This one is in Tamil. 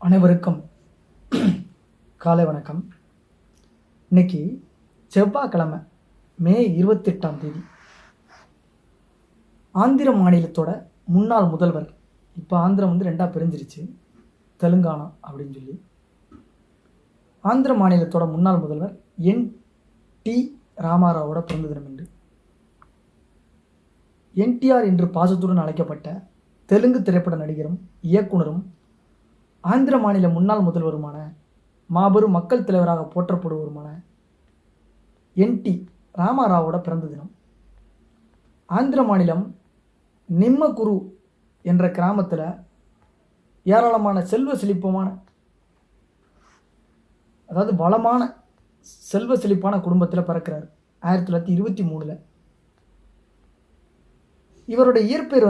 அனைவருக்கும் காலை வணக்கம். இன்னைக்கு செவ்வாய்க்கிழமை மே 28ஆம் தேதி. ஆந்திர மாநிலத்தோட முன்னாள் முதல்வர், இப்போ ஆந்திரம் ரெண்டாக பிரிஞ்சிருச்சு, தெலுங்கானா அப்படின்னு சொல்லி. ஆந்திர மாநிலத்தோட முன்னாள் முதல்வர் என்.டி. ராமாராவோட பிறந்த தினம் என்று என்டிஆர் என்று பாசத்துடன் அழைக்கப்பட்ட தெலுங்கு திரைப்பட நடிகரும் இயக்குனரும் ஆந்திர மாநில முன்னாள் முதல்வருமான மாபெரும் மக்கள் தலைவராக போற்றப்படுவருமான என்.டி. ராமாராவோட பிறந்த தினம். ஆந்திர மாநிலம் நிம்மகுரு என்ற கிராமத்தில் ஏராளமான செல்வ செழிப்பமான, அதாவது வளமான செல்வ செழிப்பான குடும்பத்தில் பிறக்கிறார் 1923. இவருடைய இயற்பெயர்